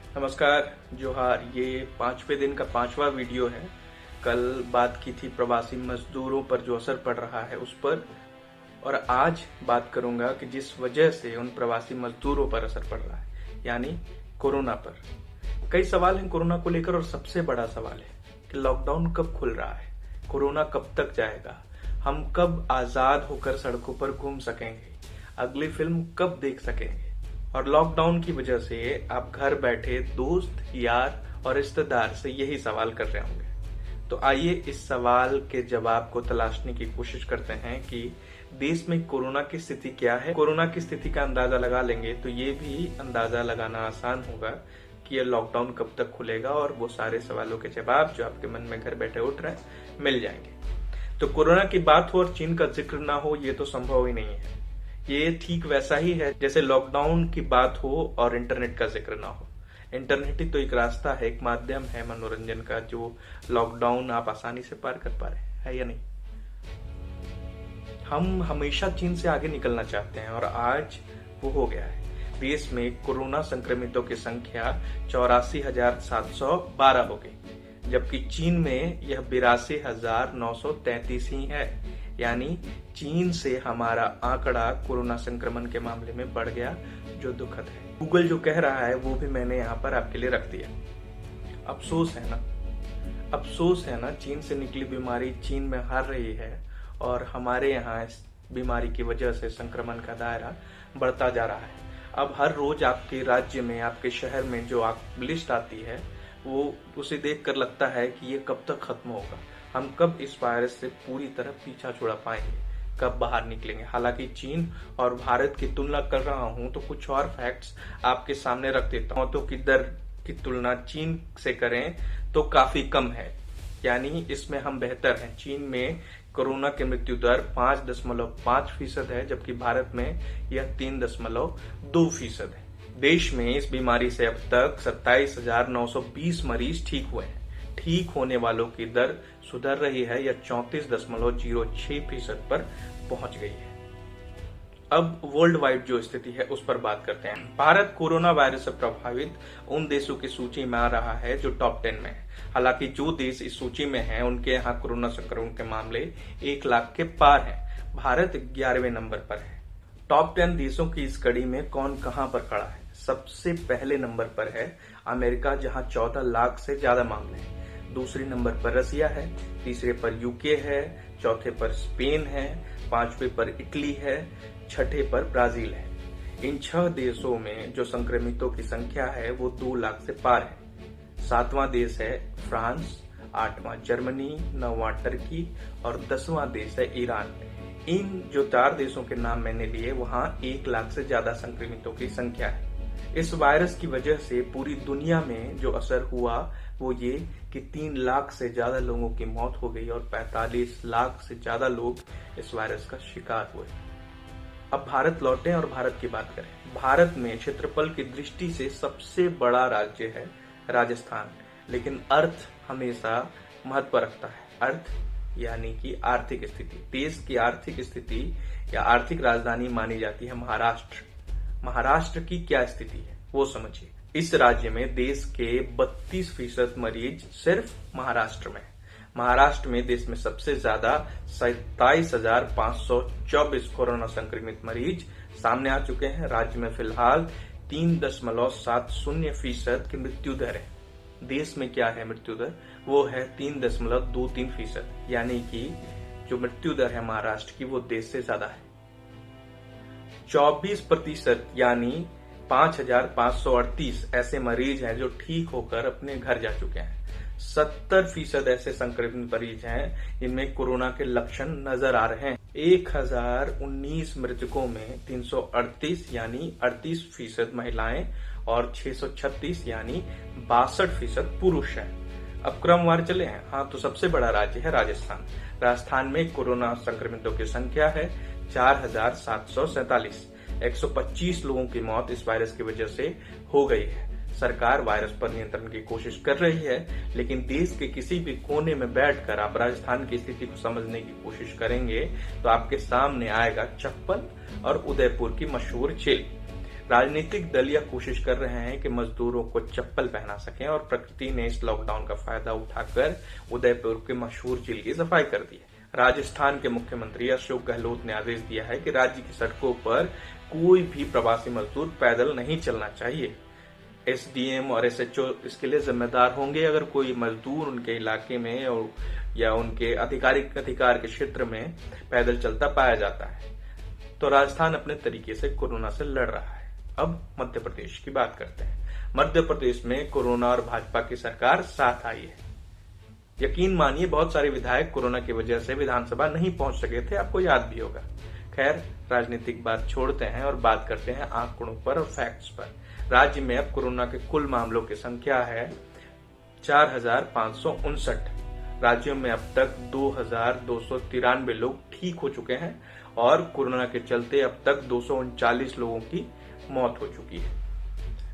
नमस्कार, जोहार। ये 5वें दिन का 5वां वीडियो है। कल बात की थी प्रवासी मजदूरों पर जो असर पड़ रहा है उस पर, और आज बात करूंगा कि जिस वजह से उन प्रवासी मजदूरों पर असर पड़ रहा है, यानी कोरोना पर। कई सवाल हैं कोरोना को लेकर, और सबसे बड़ा सवाल है कि लॉकडाउन कब खुल रहा है, कोरोना कब तक जाएगा, हम कब आजाद होकर सड़कों पर घूम सकेंगे, अगली फिल्म कब देख सकेंगे। और लॉकडाउन की वजह से आप घर बैठे दोस्त, यार और रिश्तेदार से यही सवाल कर रहे होंगे। तो आइए इस सवाल के जवाब को तलाशने की कोशिश करते हैं कि देश में कोरोना की स्थिति क्या है। कोरोना की स्थिति का अंदाजा लगा लेंगे तो ये भी अंदाजा लगाना आसान होगा कि यह लॉकडाउन कब तक खुलेगा, और वो सारे सवालों के जवाब जो आपके मन में घर बैठे उठ रहे हैं मिल जाएंगे। तो कोरोना की बात हो और चीन का जिक्र ना हो, ये तो संभव ही नहीं है। ये ठीक वैसा ही है जैसे लॉकडाउन की बात हो और इंटरनेट का जिक्र ना हो। इंटरनेट ही तो एक रास्ता है, एक माध्यम है मनोरंजन का, जो लॉकडाउन आप आसानी से पार कर पा रहे हैं, है या नहीं। हम हमेशा चीन से आगे निकलना चाहते हैं, और आज वो हो गया है। देश में कोरोना संक्रमितों की संख्या 84,712 हो गई, जबकि चीन में यह 82,933 ही है। यानी चीन से हमारा आंकड़ा कोरोना संक्रमण के मामले में बढ़ गया, जो दुखद है। गूगल जो कह रहा है वो भी मैंने यहाँ पर आपके लिए रख दिया। अफसोस है ना, अफसोस है ना, चीन से निकली बीमारी चीन में हार रही है, और हमारे यहाँ इस बीमारी की वजह से संक्रमण का दायरा बढ़ता जा रहा है। अब हर रोज आपके राज्य में, आपके शहर में जो लिस्ट आती है, वो उसे देखकर लगता है कि ये कब तक खत्म होगा, हम कब इस वायरस से पूरी तरह पीछा छुड़ा पाएंगे, कब बाहर निकलेंगे। हालांकि चीन और भारत की तुलना कर रहा हूं तो कुछ और फैक्ट्स आपके सामने रख देता हूं। मौतों की दर की तुलना चीन से करें तो काफी कम है, यानी इसमें हम बेहतर हैं। चीन में कोरोना की मृत्यु दर 5.5% है, जबकि भारत में यह 3.2% है। देश में इस बीमारी से अब तक 27,920 मरीज ठीक हुए हैं। ठीक होने वालों की दर सुधर रही है, यह 34.06% पर पहुंच गई है। अब वर्ल्ड वाइड जो स्थिति है उस पर बात करते हैं। भारत कोरोना वायरस से प्रभावित उन देशों की सूची में आ रहा है जो टॉप 10 में है। हालांकि जो देश इस सूची में हैं, उनके यहाँ कोरोना संक्रमण के मामले 1 लाख के पार हैं। भारत 11वें नंबर पर है। टॉप 10 देशों की इस कड़ी में कौन कहां पर खड़ा है? सबसे पहले नंबर पर है अमेरिका, जहां 14 लाख से ज्यादा मामले हैं। दूसरे नंबर पर रसिया है, तीसरे पर यूके है, चौथे पर स्पेन है, 5वें पर इटली है, 6ठे पर ब्राजील है। इन 6 देशों में जो संक्रमितों की संख्या है वो 2 लाख से पार है। 7वां देश है फ्रांस, 8वां जर्मनी, 9वां टर्की और 10वां देश है ईरान। इन जो 4 देशों के नाम मैंने लिए, वहां 1 लाख से ज्यादा संक्रमितों की संख्या है। इस वायरस की वजह से पूरी दुनिया में जो असर हुआ वो ये कि 3 लाख से ज्यादा लोगों की मौत हो गई, और 45 लाख से ज्यादा लोग इस वायरस का शिकार हुए। अब भारत लौटें और भारत की बात करें। भारत में क्षेत्रफल की दृष्टि से सबसे बड़ा राज्य है राजस्थान, लेकिन अर्थ हमेशा महत्व रखता है। अर्थ यानी कि आर्थिक स्थिति। देश की आर्थिक स्थिति या आर्थिक राजधानी मानी जाती है महाराष्ट्र। महाराष्ट्र की क्या स्थिति है वो समझिए। इस राज्य में देश के 32% मरीज सिर्फ महाराष्ट्र में। महाराष्ट्र में देश में सबसे ज्यादा 27,524 कोरोना संक्रमित मरीज सामने आ चुके हैं। राज्य में फिलहाल 3.70% की मृत्यु दर है। देश में क्या है मृत्यु दर? वो है 3.23%, यानी कि जो मृत्यु दर है महाराष्ट्र की वो देश से ज्यादा है। 24% यानी 5,538 ऐसे मरीज हैं जो ठीक होकर अपने घर जा चुके हैं। 70% ऐसे संक्रमित मरीज हैं जिनमें कोरोना के लक्षण नजर आ रहे हैं। 1019 मृतकों में 338 यानी 38% महिलाएं और 636 यानी 62% पुरुष हैं। अब क्रमवार चले हैं। हाँ, तो सबसे बड़ा राज्य है राजस्थान। राजस्थान में कोरोना संक्रमितों की संख्या है 4,747। 125 लोगों की मौत इस वायरस की वजह से हो गई है। सरकार वायरस पर नियंत्रण की कोशिश कर रही है, लेकिन देश के किसी भी कोने में बैठकर आप राजस्थान की स्थिति को समझने की कोशिश करेंगे तो आपके सामने आएगा 56 और उदयपुर की मशहूर झील। राजनीतिक दल यह कोशिश कर रहे हैं कि मजदूरों को चप्पल पहना सकें और प्रकृति ने इस लॉकडाउन का फायदा उठाकर उदयपुर के मशहूर झील की सफाई कर दी है। राजस्थान के मुख्यमंत्री अशोक गहलोत ने आदेश दिया है कि राज्य की सड़कों पर कोई भी प्रवासी मजदूर पैदल नहीं चलना चाहिए। एसडीएम और एसएचओ इसके लिए जिम्मेदार होंगे। अगर कोई मजदूर उनके इलाके में या उनके आधिकारिक अधिकार के क्षेत्र में पैदल चलता पाया जाता है तो राजस्थान अपने तरीके से कोरोना से लड़ रहा है। अब मध्य प्रदेश की बात करते हैं। मध्य प्रदेश में कोरोना और भाजपा की सरकार साथ आई है। यकीन मानिए बहुत सारे विधायक कोरोना की वजह से विधानसभा नहीं पहुंच सके थे, आपको याद भी होगा। खैर, राजनीतिक बात छोड़ते हैं और बात करते हैं आंकड़ों पर और फैक्ट्स पर। राज्य में अब कोरोना के कुल मामलों की संख्या है 4,559। राज्यों में अब तक 2,293 लोग ठीक हो चुके हैं और कोरोना के चलते अब तक 239 लोगों की मौत हो चुकी है।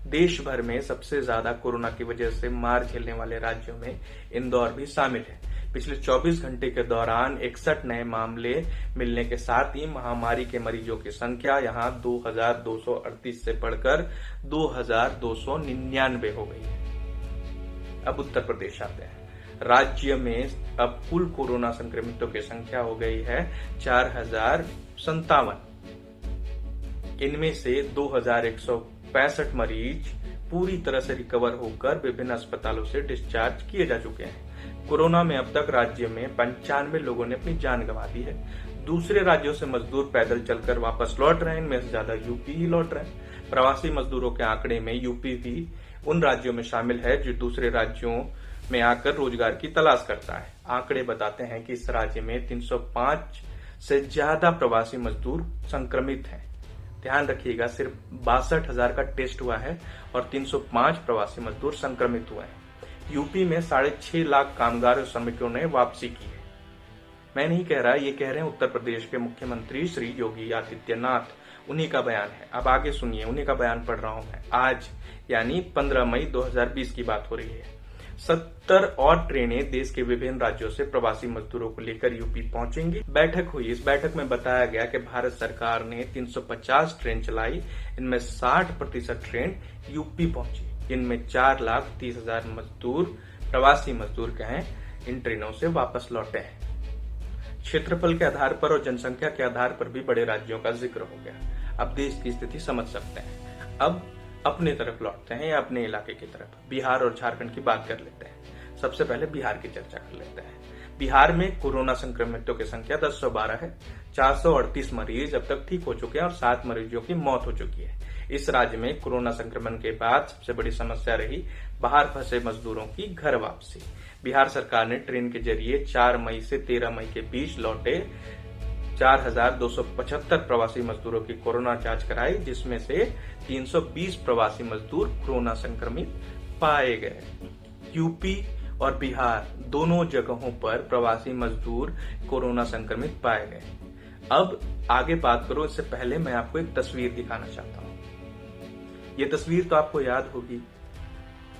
देश भर में सबसे ज्यादा कोरोना की वजह से मार झेलने वाले राज्यों में इंदौर भी शामिल है। पिछले 24 घंटे के दौरान 61 नए मामले मिलने के साथ ही महामारी के मरीजों की संख्या यहां 2,238 से बढ़कर 2,299 हो गई है। अब उत्तर प्रदेश आते हैं। राज्य में अब कुल कोरोना संक्रमितों की संख्या हो गई है 4,057। इनमें से 2,165 मरीज पूरी तरह से रिकवर होकर विभिन्न अस्पतालों से डिस्चार्ज किए जा चुके हैं। कोरोना में अब तक राज्य में 95 लोगों ने अपनी जान गंवा दी है। दूसरे राज्यों से मजदूर पैदल चलकर वापस लौट रहे हैं। इनमें से ज्यादा यूपी ही लौट रहे हैं। प्रवासी मजदूरों के आंकड़े में यूपी भी उन राज्यों में शामिल है जो दूसरे राज्यों में आकर रोजगार की तलाश करता है। आंकड़े बताते हैं कि इस राज्य में 305 से ज्यादा प्रवासी मजदूर संक्रमित हैं। ध्यान रखिएगा, सिर्फ 62,000 का टेस्ट हुआ है और 305 प्रवासी मजदूर संक्रमित हुए हैं। यूपी में 6.5 लाख कामगार और श्रमिकों ने वापसी की है। मैं नहीं कह रहा, ये कह रहे हैं उत्तर प्रदेश के मुख्यमंत्री श्री योगी आदित्यनाथ। उन्हीं का बयान है। अब आगे सुनिए, उन्हीं का बयान पढ़ रहा हूं मैं। आज यानी 15 मई 2020 की बात हो रही है। 70 और ट्रेनें देश के विभिन्न राज्यों से प्रवासी मजदूरों को लेकर यूपी पहुंचेंगी। बैठक हुई। इस बैठक में बताया गया कि भारत सरकार ने 350 ट्रेन चलाई। इनमें 60% ट्रेन यूपी पहुंची। इनमें 4,30,000 मजदूर, प्रवासी मजदूर कहें, इन ट्रेनों से वापस लौटे हैं। क्षेत्रफल के आधार पर और जनसंख्या के आधार पर भी बड़े राज्यों का जिक्र हो गया। अब देश की स्थिति समझ सकते हैं। अब अपने तरफ लौटते हैं या अपने इलाके की तरफ। बिहार और झारखंड की बात कर लेते हैं। सबसे पहले बिहार की चर्चा कर लेते हैं। बिहार में कोरोना संक्रमितों की संख्या 1012 है। 438 मरीज अब तक ठीक हो चुके हैं और 7 मरीजों की मौत हो चुकी है। इस राज्य में कोरोना संक्रमण के बाद सबसे बड़ी समस्या रही बाहर फंसे मजदूरों की घर वापसी। बिहार सरकार ने ट्रेन के जरिए 4 मई से 13 मई के बीच लौटे 4,275 प्रवासी मजदूरों की कोरोना जांच कराई, जिसमें से 320 प्रवासी मजदूर कोरोना संक्रमित पाए गए। यूपी और बिहार दोनों जगहों पर प्रवासी मजदूर कोरोना संक्रमित पाए गए। अब आगे बात करो, इससे पहले मैं आपको एक तस्वीर दिखाना चाहता हूं। ये तस्वीर तो आपको याद होगी।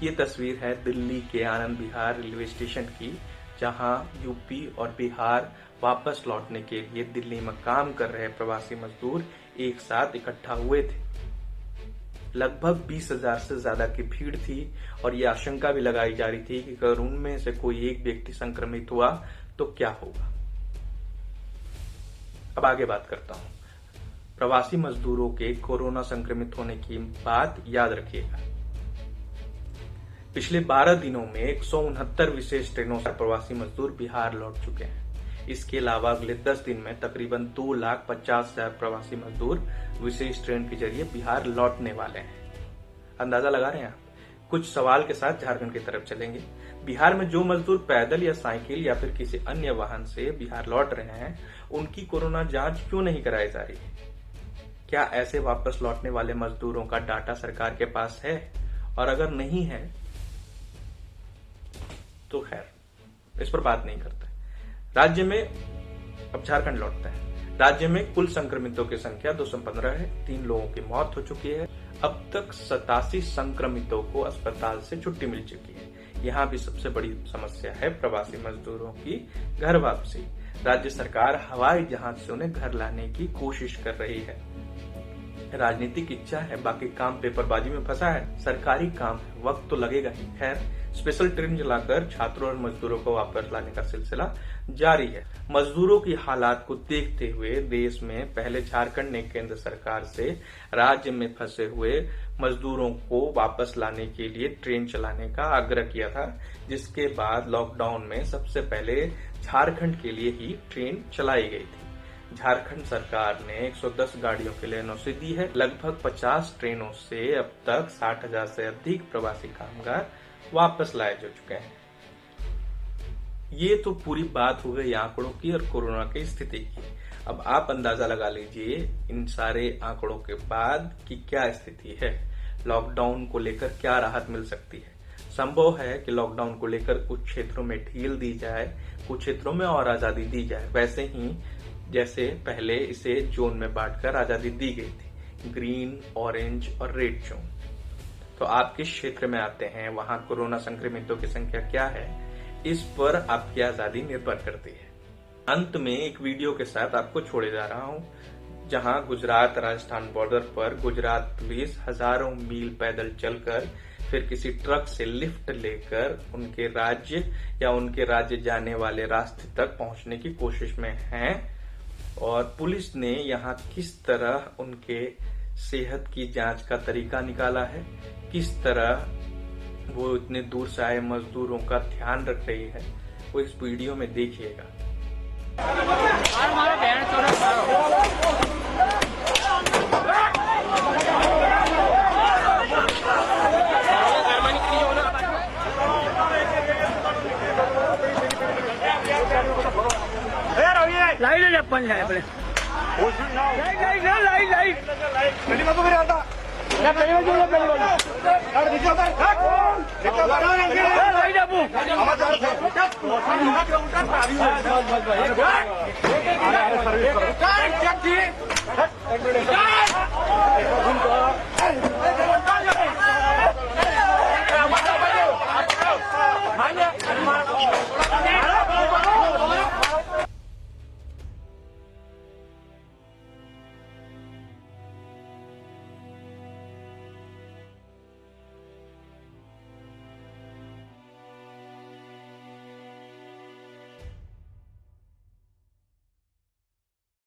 ये तस्वीर है दिल्ली के आनंद विहार रेलवे स्टेशन की, जहां यूपी और बिहार वापस लौटने के लिए दिल्ली में काम कर रहे प्रवासी मजदूर एक साथ इकट्ठा हुए थे। लगभग 20,000 से ज्यादा की भीड़ थी और ये आशंका भी लगाई जा रही थी कि अगर उनमें से कोई एक व्यक्ति संक्रमित हुआ तो क्या होगा। अब आगे बात करता हूं। प्रवासी मजदूरों के कोरोना संक्रमित होने की बात याद रखिएगा। पिछले 12 दिनों में 169 विशेष ट्रेनों से प्रवासी मजदूर बिहार लौट चुके हैं। इसके अलावा अगले 10 दिन में तकरीबन 2,50,000 प्रवासी मजदूर विशेष ट्रेन के जरिए बिहार लौटने वाले हैं। अंदाजा लगा रहे हैं आप? कुछ सवाल के साथ झारखंड की तरफ चलेंगे। बिहार में जो मजदूर पैदल या साइकिल या फिर किसी अन्य वाहन से बिहार लौट रहे हैं, उनकी कोरोना जांच क्यों नहीं कराई जा रही है? क्या ऐसे वापस लौटने वाले मजदूरों का डाटा सरकार के पास है? और अगर नहीं है तो खैर इस पर बात नहीं करते। राज्य में अब झारखंड लौटते हैं। राज्य में कुल संक्रमितों की संख्या 215 है। 3 लोगों की मौत हो चुकी है। अब तक 87 संक्रमितों को अस्पताल से छुट्टी मिल चुकी है। यहाँ भी सबसे बड़ी समस्या है प्रवासी मजदूरों की घर वापसी। राज्य सरकार हवाई जहाज से उन्हें घर लाने की कोशिश कर रही है। राजनीतिक इच्छा है, बाकी काम पेपरबाजी में फंसा है। सरकारी काम है, वक्त तो लगेगा ही। खैर, स्पेशल ट्रेन चलाकर छात्रों और मजदूरों को वापस लाने का सिलसिला जारी है। मजदूरों की हालात को देखते हुए देश में पहले झारखंड ने केंद्र सरकार से राज्य में फंसे हुए मजदूरों को वापस लाने के लिए ट्रेन चलाने का आग्रह किया था, जिसके बाद लॉकडाउन में सबसे पहले झारखंड के लिए ही ट्रेन चलाई गई थी। झारखंड सरकार ने 110 गाड़ियों के लिए एनओसी दी है। लगभग 50 ट्रेनों से अब तक 60,000 से अधिक प्रवासी कामगार वापस लाए जा चुके हैं। ये तो पूरी बात हो गई आंकड़ों की और कोरोना की स्थिति की। अब आप अंदाजा लगा लीजिए इन सारे आंकड़ों के बाद कि क्या स्थिति है, लॉकडाउन को लेकर क्या राहत मिल सकती है। संभव है कि लॉकडाउन को लेकर कुछ क्षेत्रों में ढील दी जाए, कुछ क्षेत्रों में और आजादी दी जाए, वैसे ही जैसे पहले इसे जोन में बांटकर आजादी दी गई थी, ग्रीन, ऑरेंज और रेड जोन। तो आप किस क्षेत्र में आते हैं, वहां कोरोना संक्रमितों की संख्या क्या है, इस पर आपकी आजादी निर्भर करती है। अंत में एक वीडियो के साथ आपको छोड़े जा रहा हूं, जहां गुजरात राजस्थान बॉर्डर पर गुजरात पुलिस हजारों मील पैदल चलकर फिर किसी ट्रक से लिफ्ट लेकर उनके राज्य जाने वाले रास्ते तक पहुंचने की कोशिश में है। और पुलिस ने यहाँ किस तरह उनके सेहत की जांच का तरीका निकाला है, किस तरह वो इतने दूर से आए मजदूरों का ध्यान रख रही है, वो इस वीडियो में देखिएगा। लाइट है अपन है अपने लाइट पहली बात तो मेरे आता ना पहली बात जो पहली बात यार देखो लाइट आपू हम जा रहे हैं